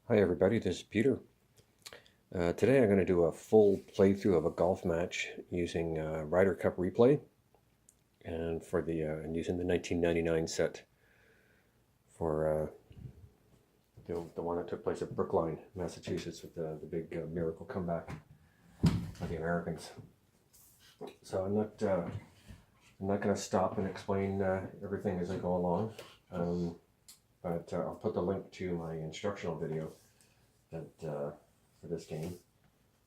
Hi everybody, this is Peter. Today I'm going to do a full playthrough of a golf match using Ryder Cup Replay and using the 1999 set for the one that took place at Brookline, Massachusetts, with the big miracle comeback of the Americans. So I'm not going to stop and explain everything as I go along, but I'll put the link to my instructional video for this game,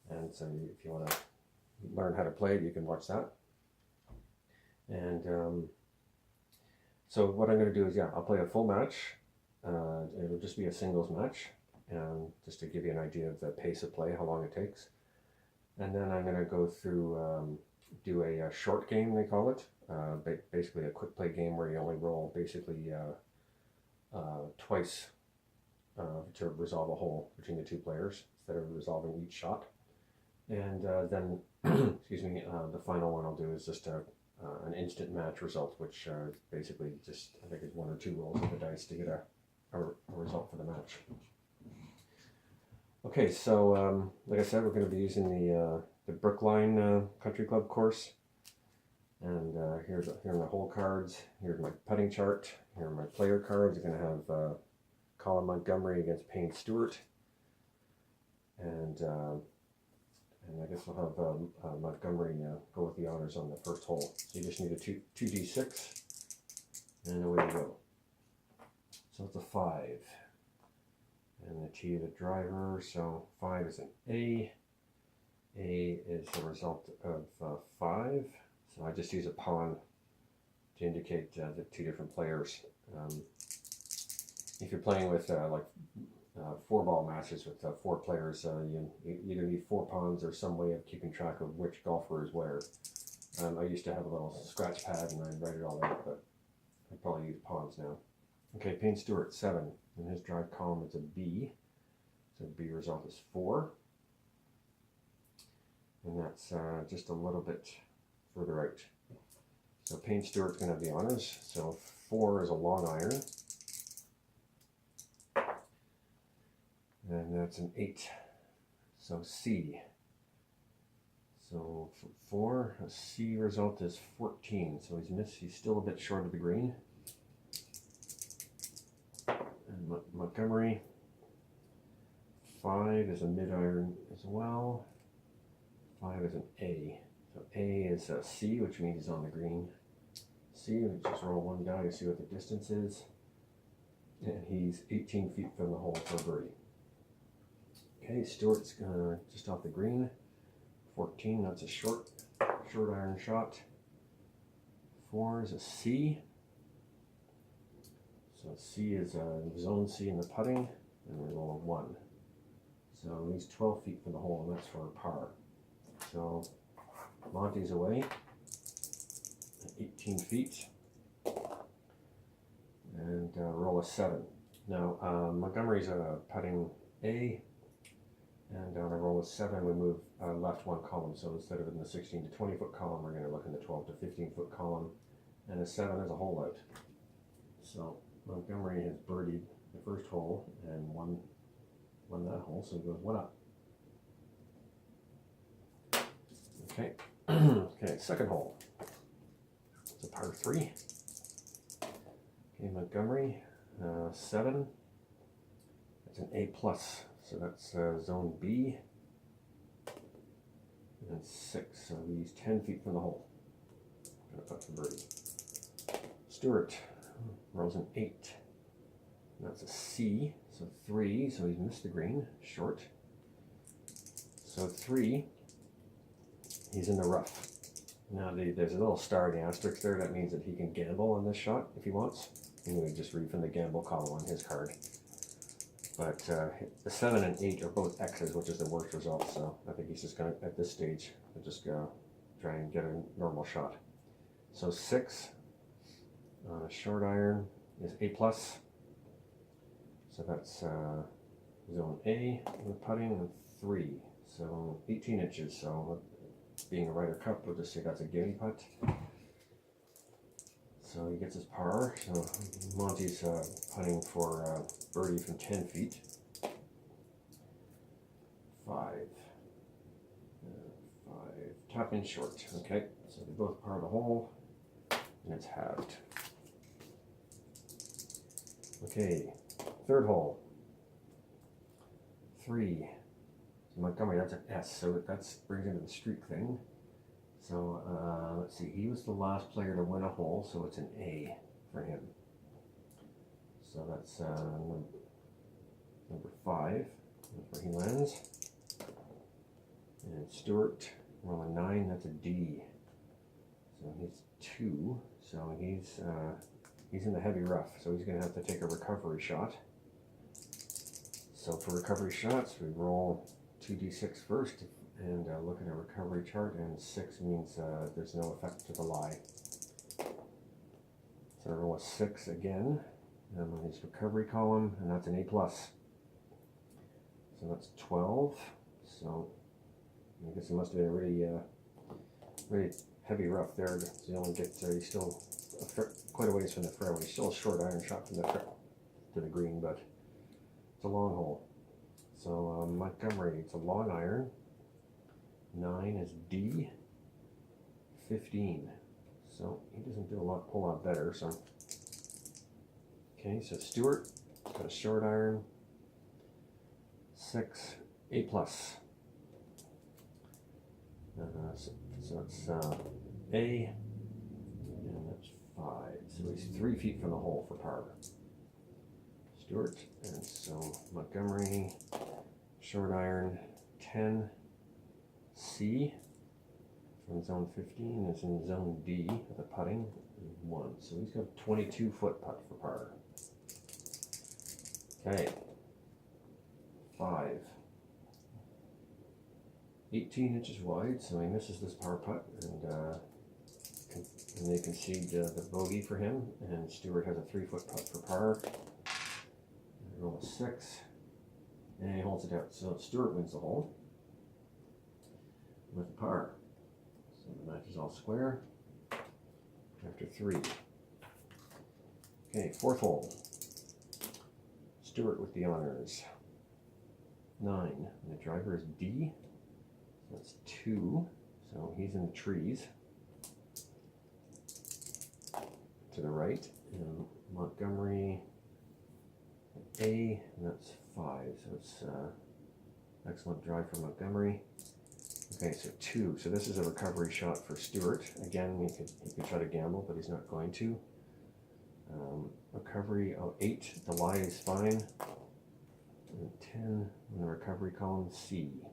and so if you want to learn how to play it, you can watch that. And so what I'm going to do is, I'll play a full match. It'll just be a singles match, just to give you an idea of the pace of play, how long it takes. And then I'm going to go through, do a short game, they call it, basically a quick play game where you only roll basically twice to resolve a hole between the two players instead of resolving each shot. And then, excuse me, the final one I'll do is just an instant match result, which basically just, I think it's 1 or 2 rolls of the dice to get a result for the match. Okay, so like I said, we're going to be using the Brookline Country Club course. And here are my hole cards. Here's my putting chart. Here are my player cards. I'm going to have Colin Montgomery against Payne Stewart, and I guess we'll have Montgomery go with the honors on the first hole. So you just need a 2d6, and away we go. So it's a 5, and the tee of the driver. So 5 is an A. A is the result of 5. So I just use a pawn to indicate the two different players. If you're playing with 4-ball matches with 4 players, you either need 4 pawns or some way of keeping track of which golfer is where. I used to have a little scratch pad and I'd write it all out, but I probably use pawns now. Okay, Payne Stewart, 7. In his drive column, it's a B. So the B result is 4. And that's just a little bit further out. So Payne Stewart's going to have the honors. So 4 is a long iron. And that's an 8. So C. So for 4, a C result is 14. So he's still a bit short of the green. And Montgomery, 5 is a mid-iron as well. 5 is an A. So A is a C, which means he's on the green. C, we just roll one die to see what the distance is. And he's 18 feet from the hole for a birdie. Okay, Stewart's just off the green. 14, that's a short iron shot. 4 is a C. So C is a zone C in the putting, and we roll a 1. So he's 12 feet from the hole, and that's for a par. So Monty's away, 18 feet, and roll a 7. Now Montgomery's putting A, and on a roll of 7 we move left 1 column. So instead of in the 16 to 20 foot column, we're going to look in the 12 to 15 foot column, and a 7 is a hole out. So Montgomery has birdied the first hole and won that hole, so he goes 1 up. Okay, okay, second hole. It's a par 3. Okay, Montgomery, 7. That's an A+, so that's zone B. And 6, so he's 10 feet from the hole. Gonna putt for birdie. Stewart rolls an 8. And that's a C, so 3, so he's missed the green, short. So 3. He's in the rough. Now there's a little star in the asterisk there. That means that he can gamble on this shot if he wants. Anyway, just read from the gamble column on his card. But the 7 and 8 are both X's, which is the worst result. So I think he's just going to, at this stage, just go try and get a normal shot. So 6 on a short iron is A+. So that's zone A with putting, and 3. So 18 inches. So being a Ryder Cup, we'll just say that's a gimme putt. So he gets his par. So Monty's putting for birdie from 10 feet. tap in short. Okay, so they both par the hole, and it's halved. Okay, third hole. 3. So Montgomery, that's an S, so that brings into the streak thing. So let's see, he was the last player to win a hole, so it's an A for him. So that's number 5. That's where he lands. And Stewart, rolling 9, that's a D. So he's 2. So he's in the heavy rough. So he's going to have to take a recovery shot. So for recovery shots, we roll 2d6 first and look at a recovery chart. And 6 means there's no effect to the lie. So I roll a 6 again. And I'm on his recovery column, and that's an A+. So that's 12. So I guess he must have been a really heavy rough there. So you only get he's still quite a ways from the fairway. Still a short iron shot from the to the green, but it's a long hole. So Montgomery, it's a long iron. 9 is D. 15. So he doesn't do a whole lot better. So okay, so Stewart got a short iron. 6, A+. So it's A, and that's 5. So he's 3 feet from the hole for par. Stewart, and so Montgomery, short iron, 10, C, from zone 15 is in zone D with a putting, 1. So he's got a 22-foot putt for par. Okay. 5. 18 inches wide, so he misses this par putt, and they concede the bogey for him, and Stewart has a 3-foot putt for par. And roll a 6, and he holds it out. So Stewart wins the hole with a par. So the match is all square after 3. Okay, 4th hole. Stewart with the honors. 9, and the driver is D. So that's 2, so he's in the trees to the right. And Montgomery, A, and that's 5. So it's excellent drive for Montgomery. Okay, so 2. So this is a recovery shot for Stewart. Again, he could try to gamble, but he's not going to. Recovery, 8. The lie is fine. And 10 in the recovery column, C.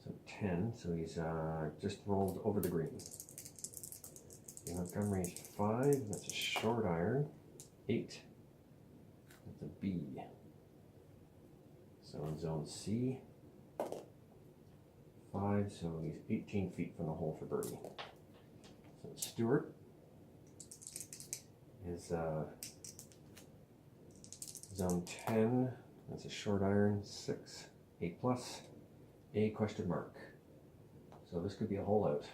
So 10, so he's just rolled over the green. Okay, Montgomery's 5, that's a short iron. 8, that's a B. So in zone C, 5, so he's 18 feet from the hole for birdie. So Stewart is zone 10, that's a short iron, 6, A+, A question mark. So this could be a hole out.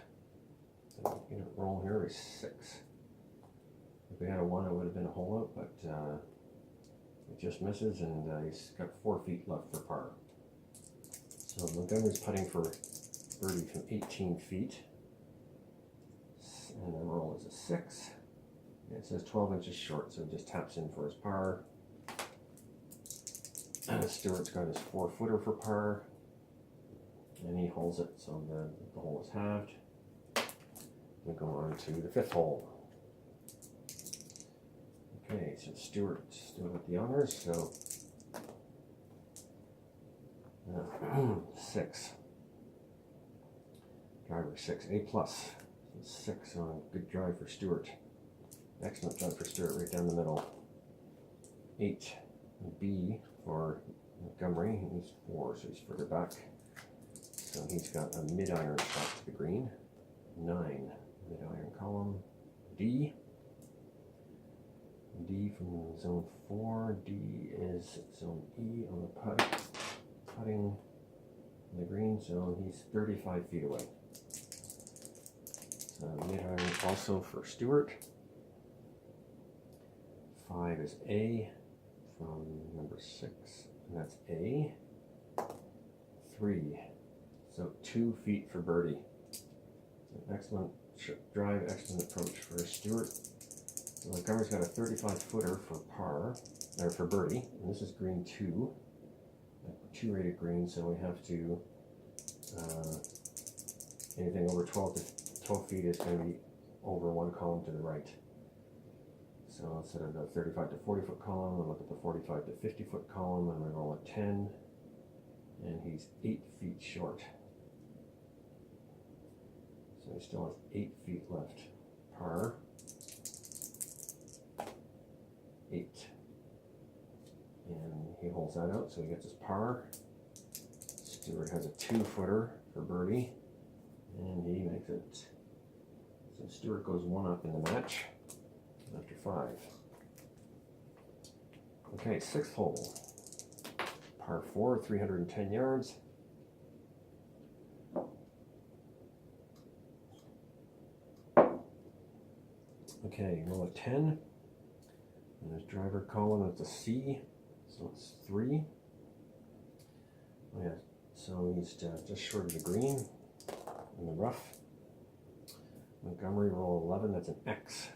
So you know, roll here is 6. If we had a 1, it would have been a hole out, but it just misses, and he's got 4 feet left for par. So Montgomery's putting for birdie from 18 feet, and the roll is a 6. And it says 12 inches short, so he just taps in for his par. Stewart's got his 4-footer for par, and he holds it, so the hole is halved. We go on to the 5th hole. Okay, so Stewart still with the honors, so 6. Driver 6, A+. So 6 on good drive for Stewart. Excellent drive for Stewart right down the middle. 8, B for Montgomery. He's 4, so he's further back. So he's got a mid-iron shot to the green. 9, mid-iron column. D. D from zone 4. D is zone E on the putting in the green, so he's 35 feet away. So mid-iron also for Stewart. 5 is A from number 6, and that's A. 3, so 2 feet for birdie. So excellent drive, excellent approach for Stewart. So Montgomery's got a 35 footer for par, or for birdie, and this is green 2. 2 rated green, so we have to, anything over 12 feet is going to be over one column to the right. So instead of the 35 to 40 foot column, we'll look at the 45 to 50 foot column. I'm going to roll a 10, and he's 8 feet short. So he still has 8 feet left. Par. 8. And he holds that out, so he gets his par. Stewart has a 2 footer for birdie, and he makes it. So Stewart goes 1 up in the match after 5. Okay, 6th hole. Par 4, 310 yards. Okay, roll a 10. And his driver column is a C, so it's 3. Oh yeah, so he's just short of the green in the rough. Montgomery roll 11, that's an X.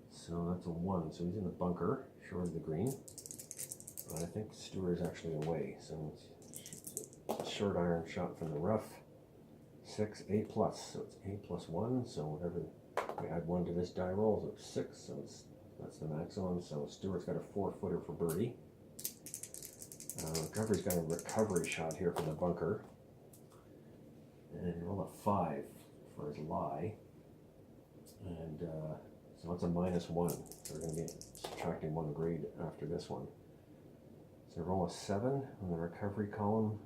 So that's a 1, so he's in the bunker, short of the green. But I think Stewart is actually away, so it's a short iron shot from the rough. 6, A plus, so it's A plus 1, so whatever, we add 1 to this die roll, so it's 6, so that's the maximum. So Stewart's got a 4 footer for birdie. Montgomery's got a recovery shot here from the bunker. And roll a 5 for his lie. And so it's a -1. So we're going to be subtracting 1 grade after this one. So roll a 7 on the recovery column.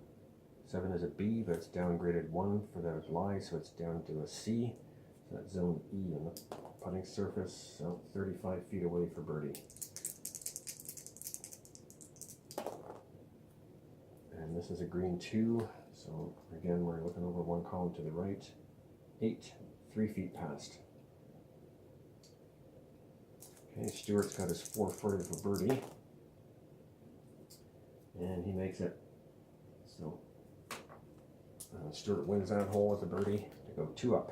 7 is a B, but it's downgraded 1 for the lie, so it's down to a C. So that's zone E on the putting surface, so 35 feet away for birdie. And this is a green 2, so again we're looking over 1 column to the right. 8, 3 feet past. Okay, Stewart's got his 4 footer for birdie, and he makes it. So Stewart wins that hole with a birdie to go 2 up.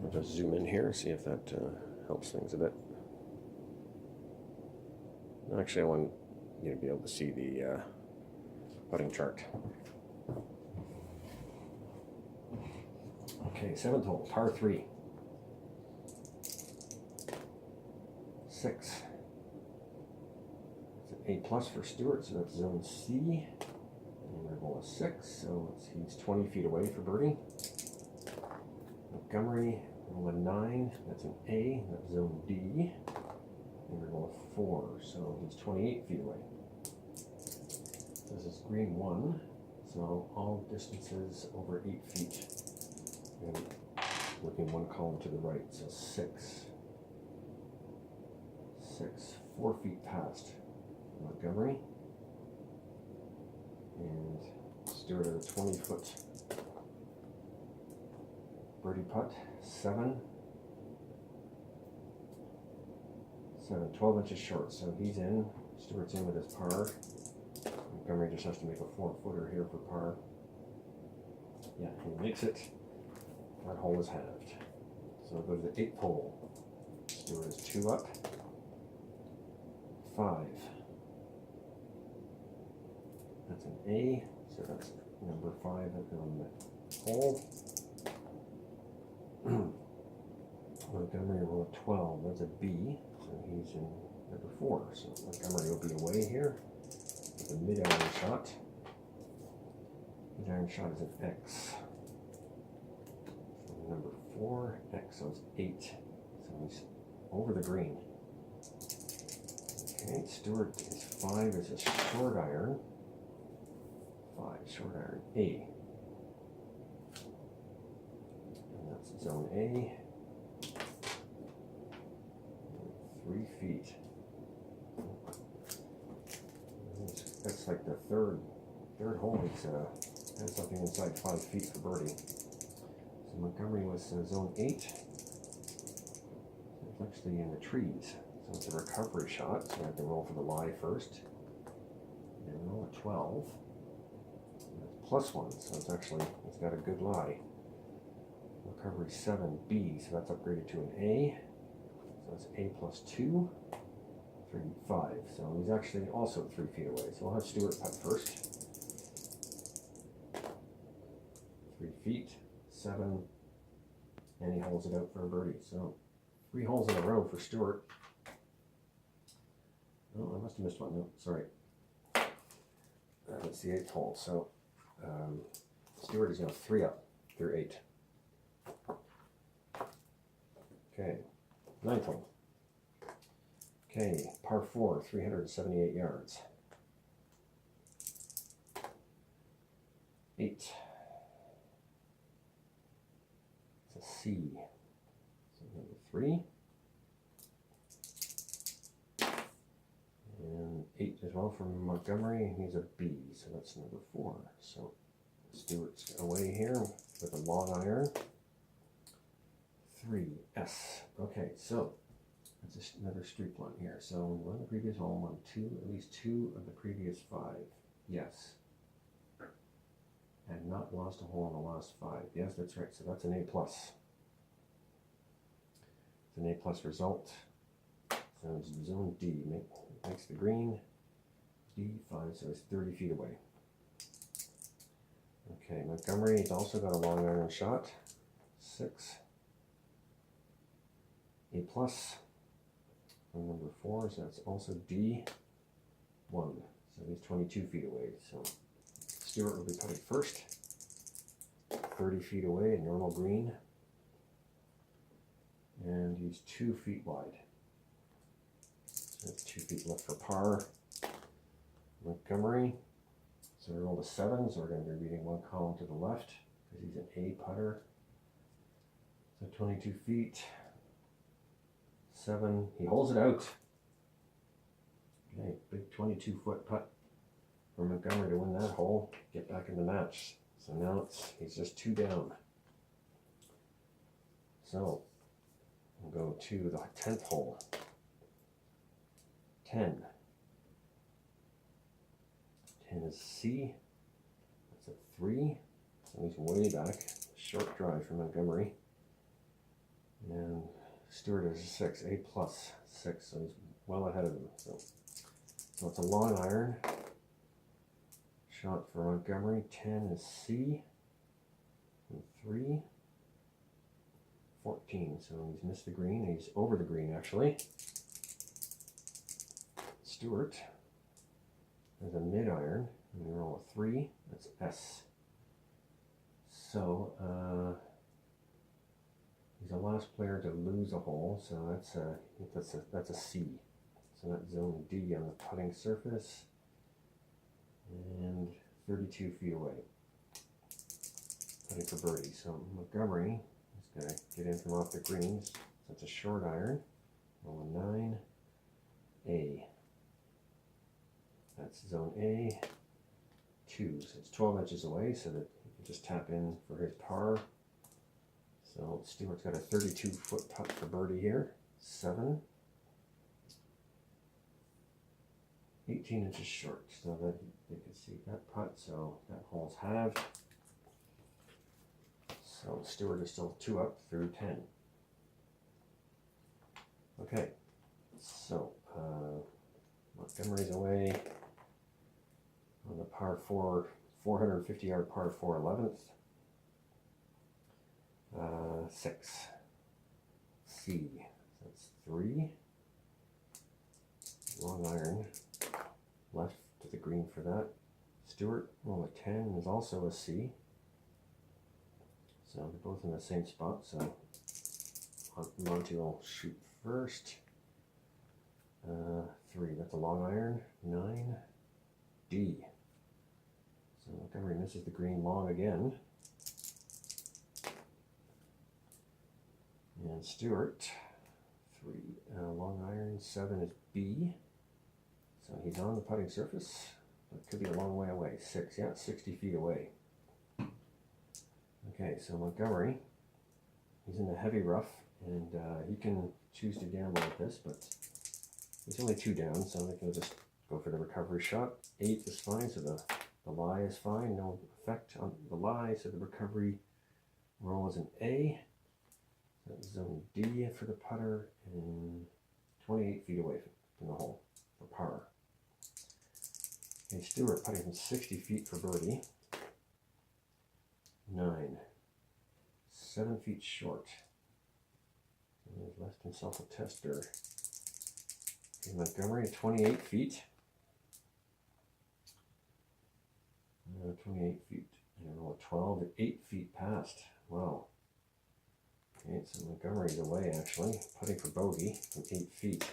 I'll just zoom in here, see if that helps things a bit. Actually, I want you to be able to see the putting chart. Okay, 7th hole, par 3. 6. It's an A plus for Stewart, so that's zone C. And we roll a 6, so he's 20 feet away for birdie. Montgomery, roll a 9, that's an A, that's zone D. And we roll a 4, so he's 28 feet away. This is green 1, so all distances over 8 feet. And looking 1 column to the right, so 6. 4 feet past Montgomery. And Stewart at a 20-foot birdie putt. 7, 12 inches short, so he's in. Stewart's in with his par. Montgomery just has to make a 4 footer here for par. Yeah, he makes it. That hole is halved. So we'll go to the 8th hole. Stewart is 2 up. 5. That's an A, so that's number 5 on the hole. Montgomery roll a 12, that's a B, so he's in number 4. So Montgomery will be away here with a mid-iron shot. Mid-iron shot is an X. So number 4, X, so it's 8. So he's over the green. Okay, Stewart is 5 is a short iron. 5, short iron, A. And that's zone A. 3 feet. That's like the third hole. He's has something inside 5 feet for birdie. So Montgomery was zone 8. It's actually in the trees. it's a recovery shot, so I have to roll for the lie first. And roll a 12. +1, so it's got a good lie. Recovery 7B, so that's upgraded to an A. So it's A +2, 3, 5. So he's actually also 3 feet away. So we'll have Stuart putt first. 3 feet, 7, and he holds it out for a birdie. So 3 holes in a row for Stuart. Oh, I must have missed one. No, sorry. That's the 8th hole. So Stuart is now 3 up through 8. Okay, 9th hole. Okay, par 4, 378 yards. 8. It's a C. So number 3. And 8 as well from Montgomery. He's a B, so that's number 4. So Stewart's away here with a long iron. 3, S. Okay, so that's another streak one here. So won the previous hole, won at least 2 of the previous 5. Yes. And not lost a hole in the last 5. Yes, that's right. So that's an A+. It's an A+ result. So it's zone D. Makes the green. D5, so it's 30 feet away. Okay, Montgomery has also got a long iron shot. 6. A+. And number 4, so that's also D1. So he's 22 feet away. So Stuart will be putting first. 30 feet away, a normal green. And he's 2 feet wide. So that's 2 feet left for par. Montgomery. So we rolled a 7, so we're going to be reading 1 column to the left because he's an A putter. So 22 feet. 7. He holds it out. Okay, big 22-foot putt for Montgomery to win that hole, get back in the match. So now he's just 2 down. So we'll go to the 10th hole. 10. 10 is C. That's a 3. So he's way back. Short drive for Montgomery. And Stewart is a 6, A+, 6, so he's well ahead of him. So it's a long iron shot for Montgomery. 10 is C, and 3, 14, so he's missed the green. He's over the green, actually. Stewart has a mid iron, and we roll a 3, that's S. So, he's the last player to lose a hole, so that's a C. So that's zone D on the putting surface, and 32 feet away. Putting for birdie. So Montgomery is going to get in from off the greens. So it's a short iron. Roll a 9. A. That's zone A. 2. So it's 12 inches away, so that you can just tap in for his par. So Stewart's got a 32-foot putt for birdie here. 7. 18 inches short, so that you can see that putt. So that hole's halved. So Stewart is still 2 up through 10. Okay, so Montgomery's away on the par 4, 450-yard par 4 11th. 6. C. That's 3. Long iron left to the green for that. Stewart, roll a 10, is also a C. So they're both in the same spot. So Monty will shoot first. 3. That's a long iron. 9. D. So Montgomery misses the green long again. And Stewart, 3, long iron. 7 is B. So he's on the putting surface. It could be a long way away. 6, yeah, 60 feet away. Okay, so Montgomery, he's in the heavy rough, and he can choose to gamble with this, but He's only 2 down, so I think he'll just go for the recovery shot. 8 is fine, so the lie is fine. No effect on the lie, so the recovery roll is an A. That's zone D for the putter, and 28 feet away from the hole for par. Okay, Stewart putting from 60 feet for birdie. 9. 7 feet short. He's left himself a tester. Okay, Montgomery, 28 feet. 28 feet. And roll a 12 at 8 feet past. Wow. Okay, so Montgomery's away actually. Putting for bogey from 8 feet.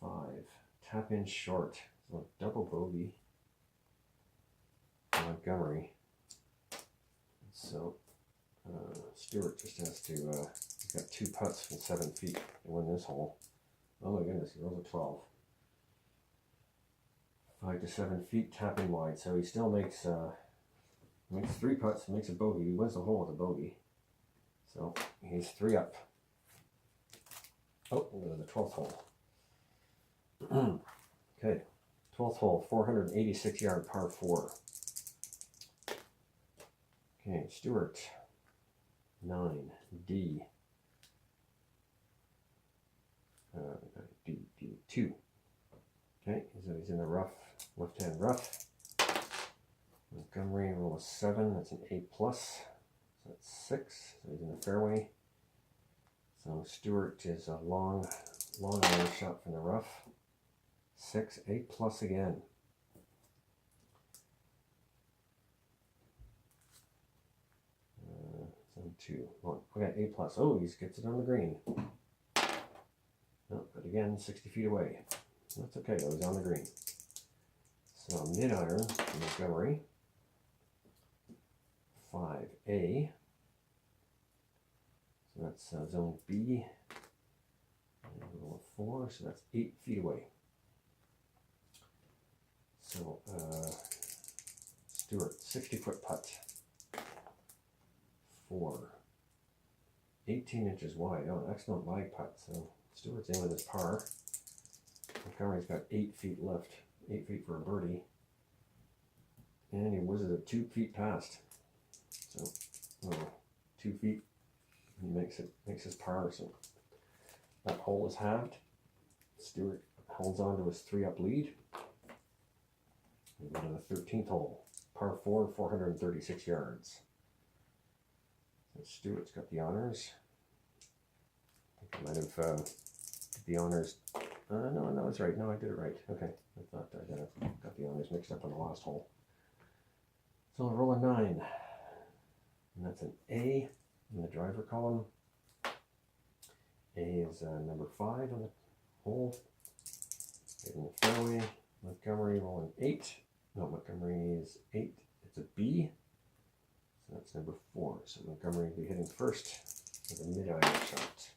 5. Tap in short. So double bogey for Montgomery. So Stewart just has to, he's got 2 putts from 7 feet to win this hole. Oh my goodness, he rolls a 12. 5 to 7 feet, tapping wide. So he still makes 3 putts, makes a bogey. He wins the hole with a bogey. So he's 3 up. Oh, we'll go to the 12th hole. Okay, 12th hole, 486 yard par 4. Okay, Stewart, 9, D. D2. Okay, so he's in the rough, left-hand rough. Montgomery roll a 7, that's an A+. So that's 6, so he's in the fairway. So Stewart is a long iron shot from the rough. 6, A+ again. Zone 2. Okay, A+. Oh, he gets it on the green. No, but again, 60 feet away. That's okay, though. He's on the green. So mid-iron, Montgomery. 5A. So that's zone B. And a little 4, so that's 8 feet away. So Stewart, 60-foot putt. 4. 18 inches wide. Oh, an excellent lag putt. So Stewart's in with his par. Montgomery's got 8 feet left. 8 feet for a birdie. And he whizzes it 2 feet past. So, 2 feet. He makes his par. So that hole is halved. Stewart holds on to his 3-up lead. We go to the 13th hole. Par 4, 436 yards. So Stewart's got the honors. I think I might have did the honors. No, that's right. No, I did it right. Okay, I thought I got the honors mixed up on the last hole. So I'll roll a 9. And that's an A in the driver column. A is number 5 on the hole. In the fairway. Montgomery rolling 8. No, Montgomery is 8. It's a B. So that's number 4. So Montgomery will be hitting first with a mid-iron shot.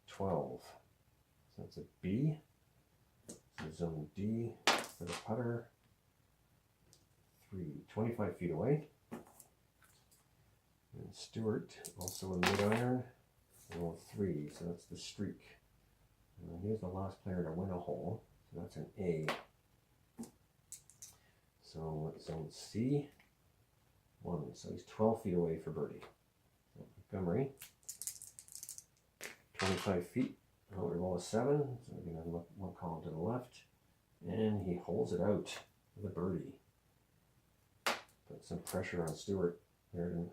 12. So that's a B. So zone D for the putter. 3, 25 feet away. And Stewart, also a mid-iron. Roll 3, so that's the streak. And he's the last player to win a hole. So that's an A. So zone C. 1, so he's 12 feet away for birdie. So Montgomery, 25 feet. Oh, we roll a 7, so we're going to look 1 column to the left. And he holds it out with a birdie. Put some pressure on Stewart there to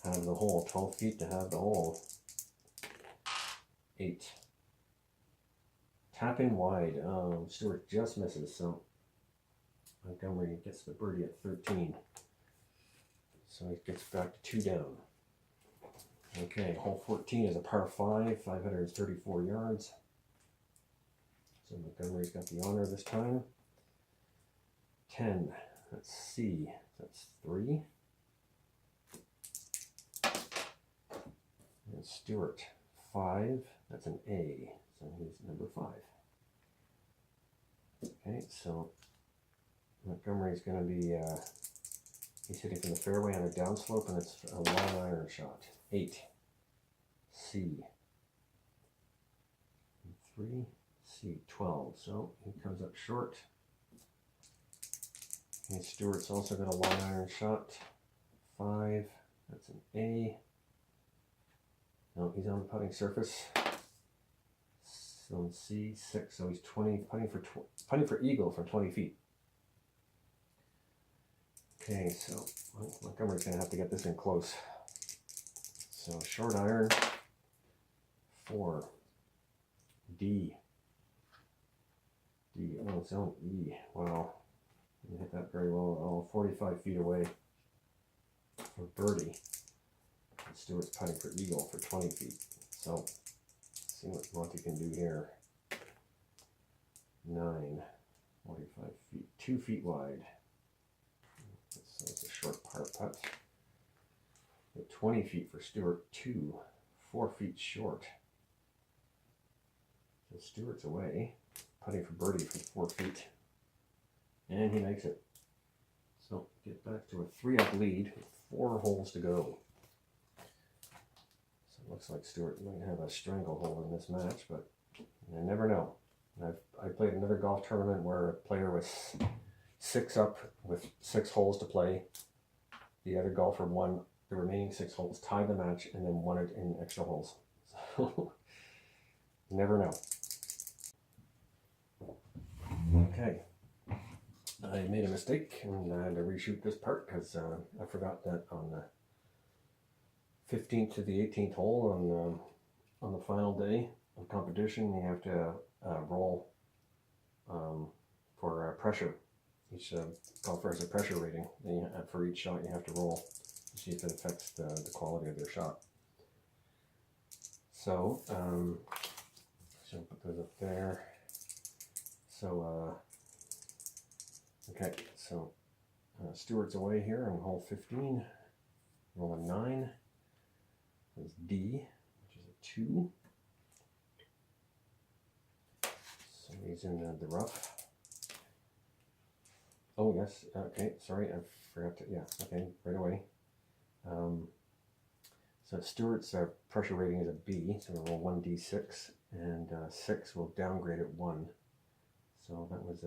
have the hole. 12 feet to have the hole. 8. Tap in wide. Stewart just misses, so Montgomery gets the birdie at 13. So he gets back to 2 down. Okay, hole 14 is a par 5, 534 yards. So Montgomery's got the honor this time. 10, that's C, that's 3. And Stewart, 5, that's an A, so he's number 5. Okay, so Montgomery's going to be, he's hitting from the fairway on a downslope, and it's a long iron shot. 8, C, 3, C, 12. So he comes up short. Okay, Stewart's also got a long iron shot. 5, that's an A. No, he's on the putting surface. So C, 6, so he's 20, putting for eagle from 20 feet. Okay, so Montgomery's going to have to get this in close. So short iron, 4, D, oh, it's on E, wow, didn't hit that very well, 45 feet away for birdie. And Stewart's putting for eagle for 20 feet, so let's see what Monty can do here. 9, 45 feet, 2 feet wide. So it's a short par putt. 20 feet for Stewart, 4 feet short. So Stewart's away, putting for birdie from 4 feet. And he makes it. So get back to a 3-up lead with 4 holes to go. So it looks like Stewart might have a stranglehold in this match, but I never know. I played another golf tournament where a player was 6 up with 6 holes to play. The other golfer won the remaining 6 holes, tied the match, and then won it in extra holes. So, never know. Okay. I made a mistake and I had to reshoot this part because I forgot that on the 15th to the 18th hole on the final day of competition, you have to roll for pressure. Each golfer has a pressure rating. For each shot you have to roll to see if it affects the quality of their shot. So, so put those up there. So, okay, so Stewart's away here on hole 15. Rolling 9. That's D, which is a 2. So he's in the rough. Oh, yes. Okay, sorry, I forgot to, yeah, okay, right away. So Stewart's pressure rating is a B, so we'll roll 1d6, and 6 will downgrade it 1. So that was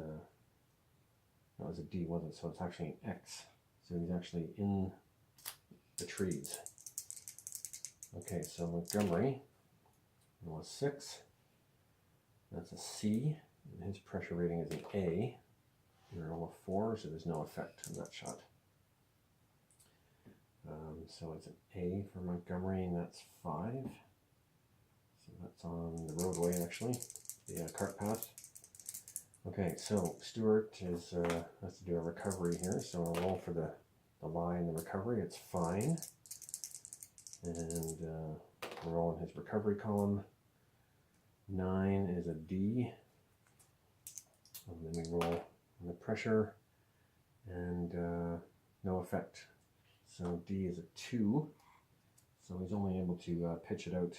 a D, wasn't it? So it's actually an X. So he's actually in the trees. Okay, so Montgomery was 6. That's a C, and his pressure rating is an A. We're all a 4, so there's no effect on that shot. So it's an A for Montgomery, and that's 5. So that's on the roadway, actually, the cart path. Okay, so Stewart has to do a recovery here, so I'll roll for the lie in the recovery. It's fine. And we're rolling his recovery column. 9 is a D. And then we roll on the pressure, and no effect. So D is a 2. So he's only able to pitch it out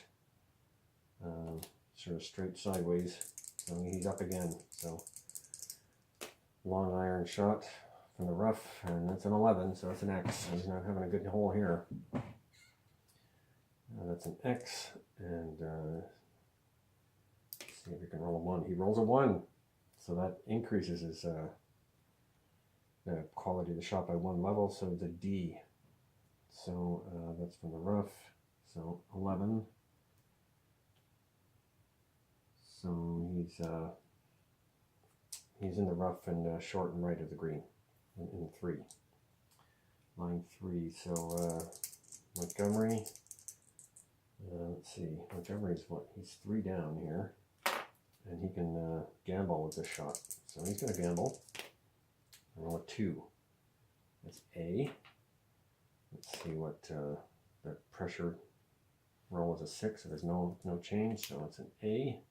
sort of straight sideways. So he's up again. So long iron shot from the rough, and that's an 11, so that's an X. So he's not having a good hole here. That's an X, and let's see if we can roll a 1. He rolls a 1, so that increases his the quality of the shot by 1 level, so it's a D. So that's from the rough, so 11. So he's in the rough and short and right of the green in 3. Line 3, so Montgomery, let's see, Montgomery's what, he's 3 down here, and he can gamble with this shot. So he's going to gamble. Roll a 2. That's A. Let's see what the pressure roll is a 6, so there's no change, so it's an A.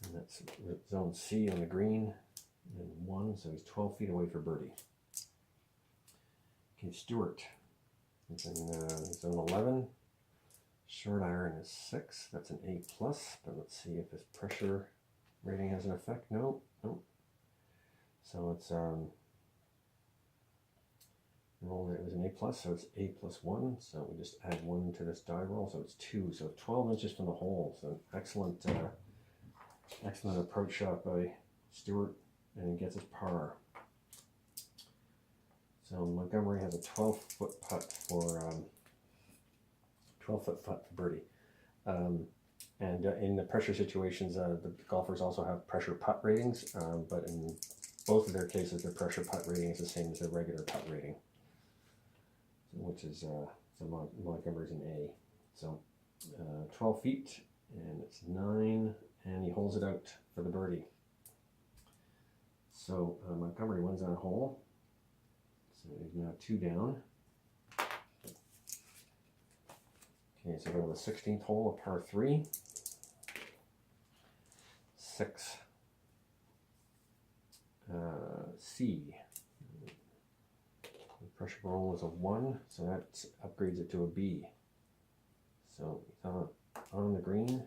And that's zone C on the green, and 1, so he's 12 feet away for birdie. Okay, Stewart is in zone 11. Short iron is 6, that's an A+, but let's see if his pressure rating has an effect. No. So it's rolled it was an A plus, so it's A plus 1. So we just add 1 to this die roll, so it's 2. So 12 inches from the hole. So excellent, excellent approach shot by Stewart, and he gets his par. So Montgomery has a 12-foot putt for 12-foot putt for birdie. And in the pressure situations, the golfers also have pressure putt ratings, but in both of their cases, their pressure putt rating is the same as their regular putt rating, which is so Montgomery's an A. So 12 feet, and it's 9, and he holds it out for the birdie. So Montgomery wins that hole. So he's now 2 down. Okay, so go to the 16th hole of par 3. 6. C. The pressure roll is a 1, so that upgrades it to a B. So he's on the green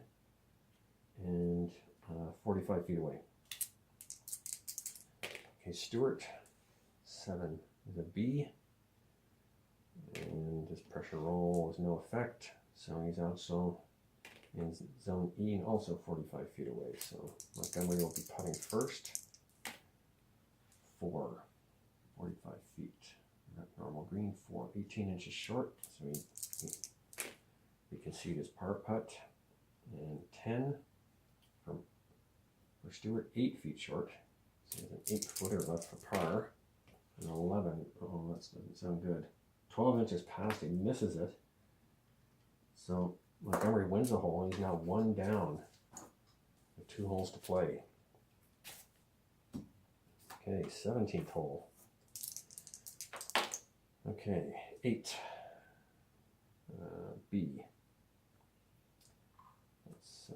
and 45 feet away. Okay, Stewart, 7 is a B. And this pressure roll is no effect, so he's also in zone E and also 45 feet away. So Montgomery will be putting first for 45 feet. Not normal green for 18 inches short, so we can see his par putt. And 10 for Stewart, 8 feet short. So he has an 8-footer left for par. And 11, oh, that doesn't sound good. 12 inches past, he misses it. So Montgomery wins the hole. He's now 1 down with 2 holes to play. Okay, 17th hole. Okay, 8. B. That's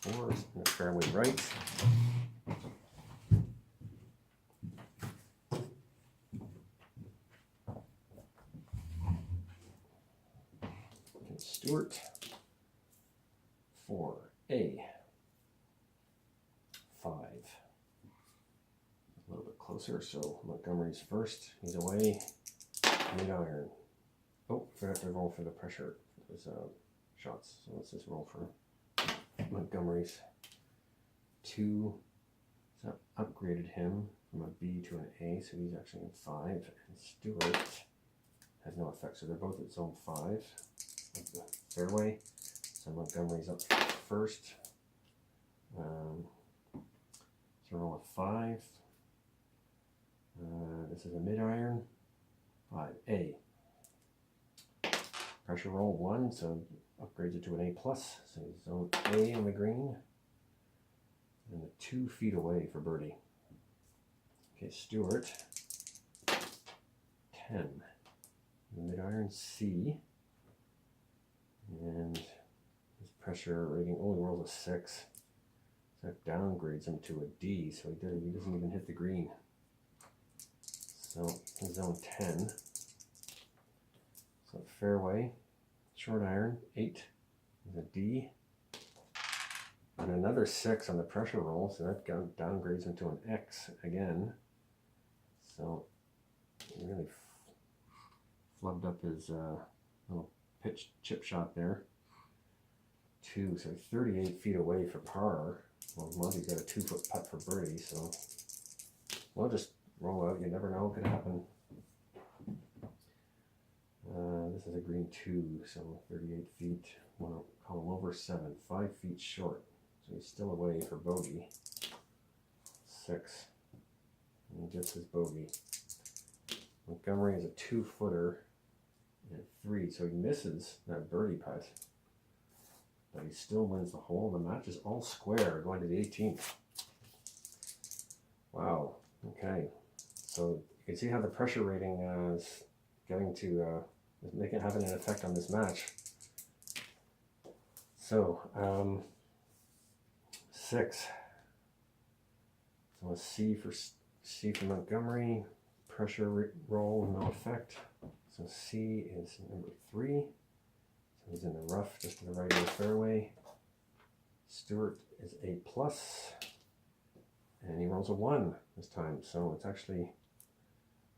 the 4 is in the fairway right. Stewart, 4, A, 5. A little bit closer, so Montgomery's first. He's away, mid-iron. Oh, forgot to roll for the pressure for those shots. So let's just roll for Montgomery's 2. So upgraded him from a B to an A, so he's actually in 5. And Stewart has no effect, so they're both at zone 5. Of the fairway. So Montgomery's up first. So roll a 5. This is a mid-iron. 5A. Pressure roll 1, so upgrades it to an A+. So zone A on the green. And 2 feet away for birdie. Okay, Stewart. 10. The mid-iron C. And his pressure rating only rolls a 6. So that downgrades him to a D, so he doesn't even hit the green. So in zone 10. So fairway, short iron, 8 is a D. And another 6 on the pressure roll, so that downgrades him to an X again. So he really flubbed up his little pitch chip shot there. 2, so 38 feet away for par. Well, Monty's got a 2-foot putt for birdie, so we'll just roll out. You never know what could happen. This is a green 2, so 38 feet. Want to call him over 7, 5 feet short. So he's still away for bogey. 6, and he gets his bogey. Montgomery is a 2-footer. And 3, so he misses that birdie putt, but he still wins the hole. The match is all square going to the 18th. Wow. Okay, so you can see how the pressure rating is getting to having an effect on this match. So 6. So a C for Montgomery. Pressure roll no effect. So C is number 3. So he's in the rough just to the right of the fairway. Stewart is A+. And he rolls a 1 this time. So it's actually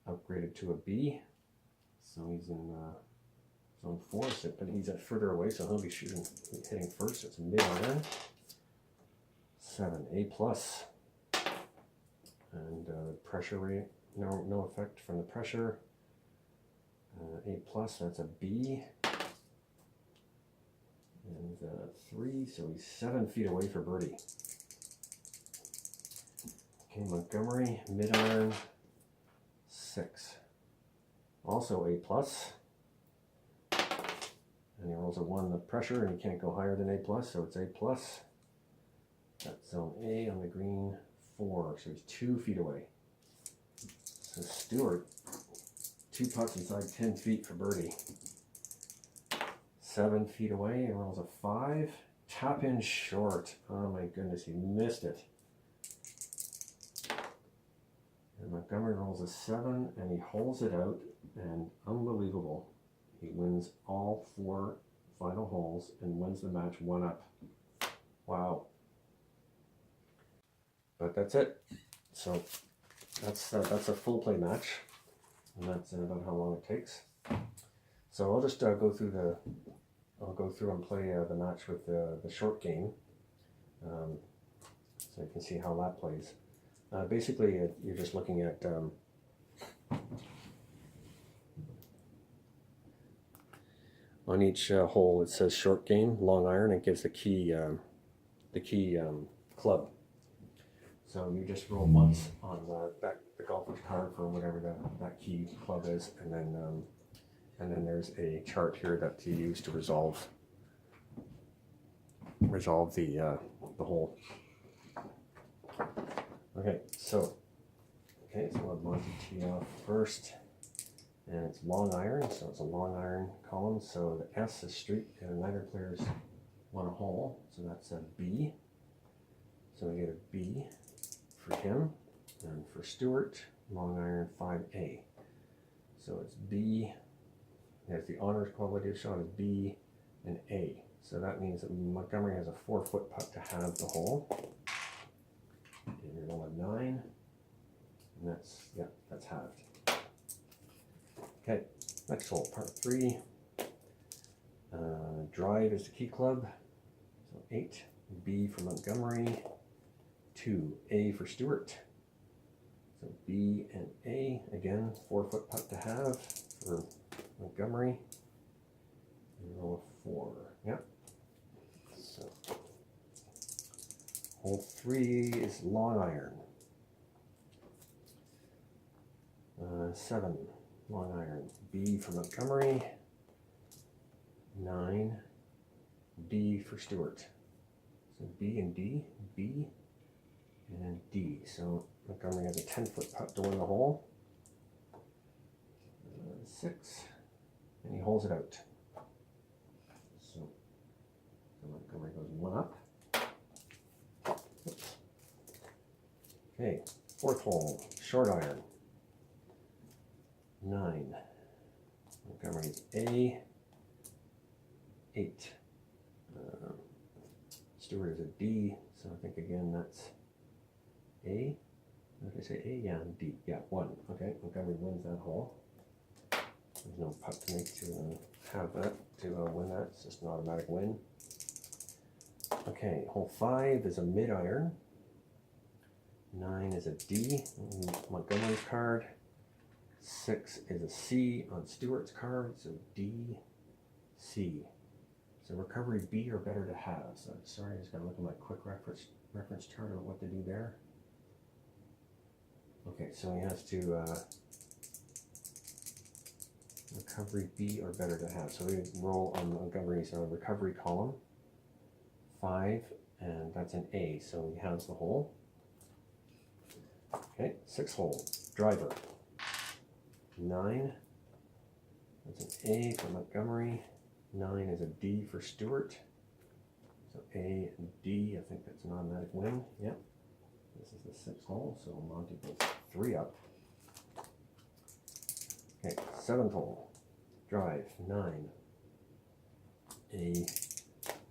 upgraded to a B. So he's in zone 4, but he's at further away, so he'll be hitting first. It's mid-iron. 7, A+. And pressure rate, no effect from the pressure. A+, that's a B. And 3, so he's 7 feet away for birdie. Okay, Montgomery, mid-iron, 6. Also A+. And he rolls a 1 the pressure, and he can't go higher than A+, so it's A+. That's zone A on the green, 4, so he's 2 feet away. So Stewart, 2 putts inside 10 feet for birdie. 7 feet away, he rolls a 5. Tap in short. Oh my goodness, he missed it. And Montgomery rolls a 7, and he holds it out, and unbelievable. He wins all 4 final holes and wins the match 1-up. Wow. But that's it. So that's a full play match, and that's about how long it takes. So I'll just go through and play the match with the short game, so you can see how that plays. Basically, you're just looking at on each hole. It says short game, long iron. It gives the key club. So you just roll once on the golfer's card for whatever that key club is, and then there's a chart here that you use to resolve the hole. Okay, so we'll have Monty tee off first, and it's long iron, so it's a long iron column. So the S is street, and neither players won a hole, so that's a B. So we get a B for him, and for Stewart, long iron 5A. So it's B. As the honors quality shot is B and A. So that means that Montgomery has a 4-foot putt to have the hole. And you're going 9, and that's halved. Okay, next hole, part 3. Drive is the key club. So 8, B for Montgomery. 2, A for Stewart. So B and A, again, 4-foot putt to have for Montgomery. And roll a 4. Yep. So hole 3 is long iron. 7, long iron. B for Montgomery. 9, D for Stewart. So B and D, B and D. So Montgomery has a 10-foot putt to win the hole. 6, and he holds it out. So Montgomery goes 1-up. Oops. Okay, 4th hole, short iron. 9. Montgomery's A. 8. Stewart is a D, so I think again that's A. What did I say? A? Yeah, D. Yeah, 1. Okay, Montgomery wins that hole. There's no putt to make to have that, to win that. It's just an automatic win. Okay, hole 5 is a mid-iron. 9 is a D on Montgomery's card. 6 is a C on Stewart's card, so D, C. So recovery B or better to have. So sorry, I just gotta look at my quick reference chart of what to do there. Okay, so he has to recovery B or better to have. So we roll on Montgomery's recovery column. 5, and that's an A, so he has the hole. Okay, 6th hole, driver. 9, that's an A for Montgomery. 9 is a D for Stewart. So A and D, I think that's an automatic win. Yep. This is the 6th hole, so Monty goes 3-up. Okay, 7th hole, drive. 9, A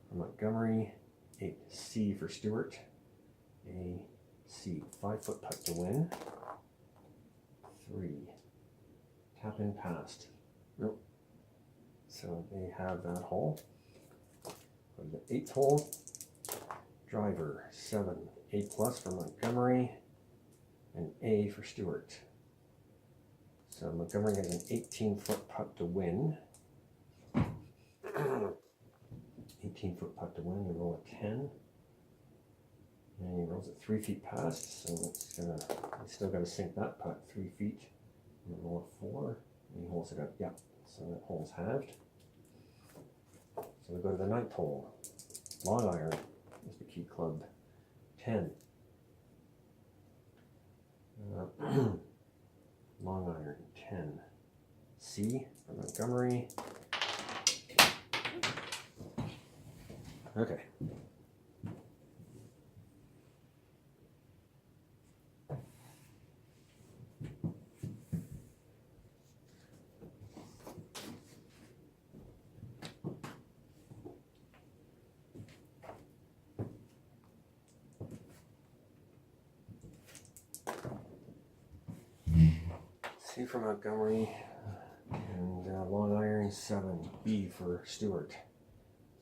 for Montgomery. 8, C for Stewart. A, C, 5-foot putt to win. 3, Tap in passed. Nope. So they have that hole. Go to the 8th hole. Driver 7, A+ for Montgomery, and A for Stewart. So Montgomery has an 18-foot putt to win. 18-foot putt to win. They roll a 10. And he rolls it 3 feet past, so it's gonna, he's still got to sink that putt 3 feet. And roll a 4, and he holds it up. Yep, so that hole's halved. So we go to the 9th hole. Long iron is the key club. 10. Long iron 10. C for Montgomery. Okay. C for Montgomery, and long iron 7, B for Stewart.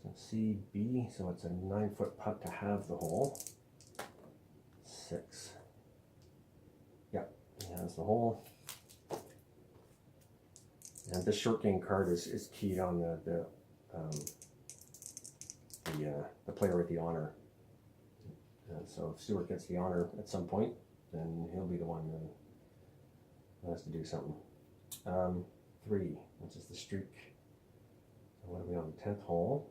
So C, B, so it's a 9-foot putt to have the hole. 6. Yep, he has the hole. And this short game card is keyed on the player with the honor. And so if Stewart gets the honor at some point, then he'll be the one who has to do something. 3, which is the streak. So what are we on the 10th hole?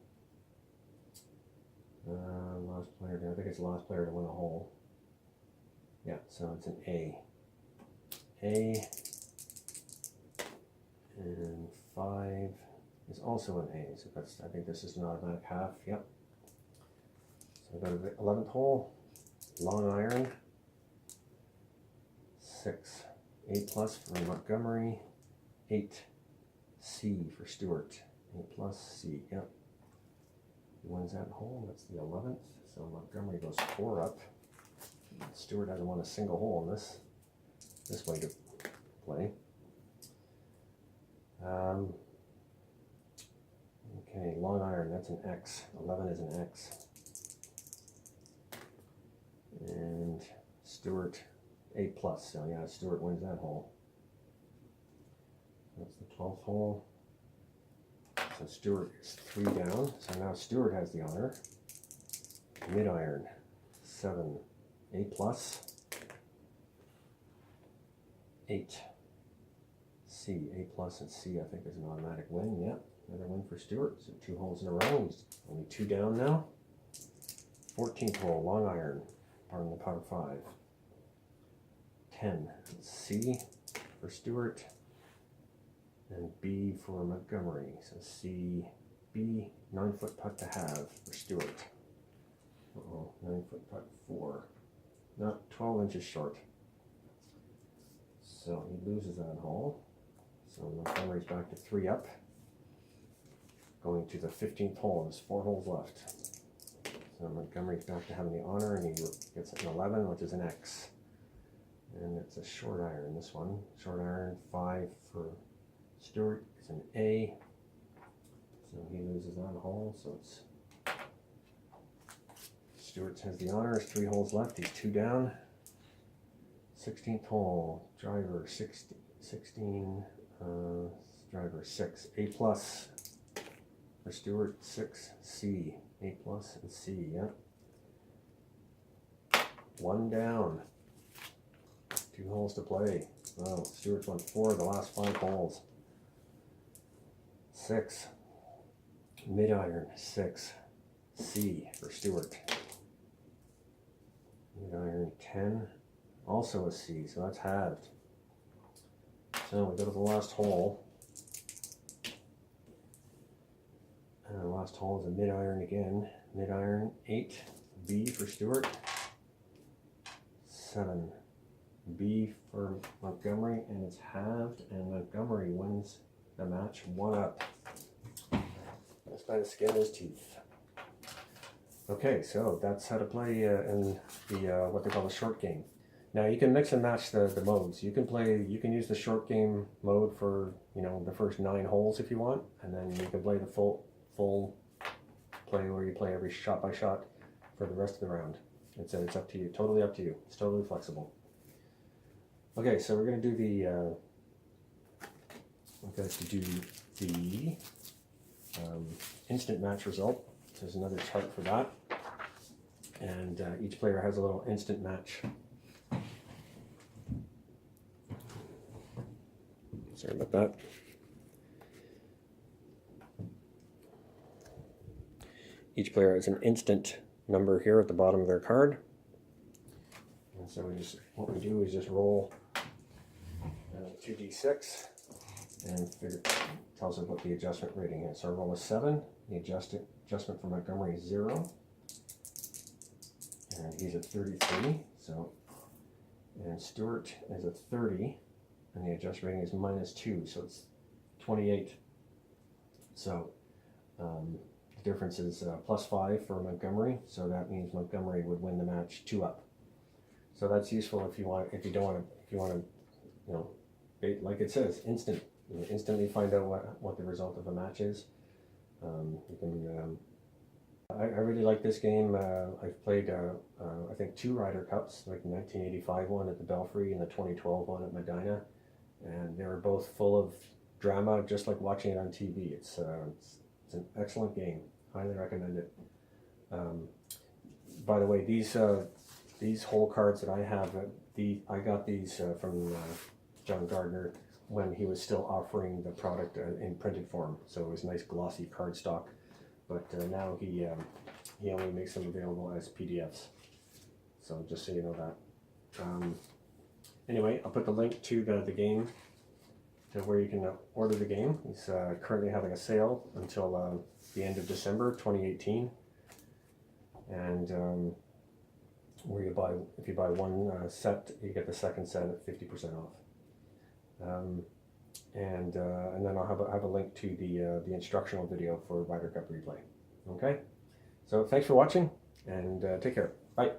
Last player to, I think it's the last player to win a hole. Yeah, so it's an A. A. And 5 is also an A. So that's, I think this is an automatic half. Yep. So go to the 11th hole. Long iron. 6. A+ for Montgomery. 8. C for Stewart. A+, C. Yep. He wins that hole. That's the 11th. So Montgomery goes 4 up. Stewart hasn't won a single hole in this way to play. Okay, long iron, that's an X. 11 is an X. And Stewart, A+. So yeah, Stewart wins that hole. That's the 12th hole. So Stewart is 3 down. So now Stewart has the honor. Mid iron, 7, A+. 8. C, A+ and C, I think is an automatic win. Yep, another win for Stewart. So 2 holes in a row. He's only 2 down now. 14th hole, long iron, on the par 5. 10, C for Stewart, and B for Montgomery. So C, B, 9-foot putt to have for Stewart. 9-foot putt 4. Not 12 inches short. So he loses that hole. So Montgomery's back to 3 up. Going to the 15th hole. There's 4 holes left. So Montgomery's back to having the honor, and he gets an 11, which is an X. And it's a short iron, this one. Short iron, 5 for Stewart is an A. So he loses that hole. So it's Stewart has the honor. There's 3 holes left. He's 2 down. 16th hole, driver 16, driver 6, A+ for Stewart, 6, C, A+ and C, yeah. 1 down, 2 holes to play. Oh, Stewart's won 4 of the last 5 holes. 6, mid iron, 6, C for Stewart. Mid iron 10. Also a C, so that's halved. So we go to the last hole. And the last hole is a mid iron again. Mid iron 8, B for Stewart. 7, B for Montgomery, and it's halved, and Montgomery wins the match 1 up. That's by the skin of his teeth. Okay, so that's how to play in the what they call the short game. Now you can mix and match the modes. You can use the short game mode for, you know, the first 9 holes if you want, and then you can play the full play where you play every shot by shot for the rest of the round. It's up to you, totally up to you. It's totally flexible. Okay, so we're gonna do the instant match result. So there's another chart for that, and each player has a little instant match. Sorry about that. Each player has an instant number here at the bottom of their card. And so what we do is just roll 2d6 and tells us what the adjustment rating is. So I roll a 7. The adjustment for Montgomery is 0. And he's at 33. So, and Stewart is at 30. And the adjust rating is -2, so it's 28. So the difference is +5 for Montgomery, so that means Montgomery would win the match 2-up. So that's useful if you want to, you know, like it says, instantly find out what the result of a match is. You can. I really like this game. I've played I think 2 Ryder Cups, like the 1985 one at the Belfry and the 2012 one at Medina. And they were both full of drama, just like watching it on TV. It's an excellent game. Highly recommend it. By the way, these hole cards that I have, I got these from John Gardner when he was still offering the product in printed form. So it was nice glossy cardstock. But now he only makes them available as PDFs. So just so you know that. Anyway, I'll put the link to the game, to where you can order the game. He's currently having a sale until the end of December 2018. And where if you buy one set, you get the second set at 50% off. And then I'll have a link to the instructional video for Ryder Cup Replay. Okay, so thanks for watching, and take care. Bye.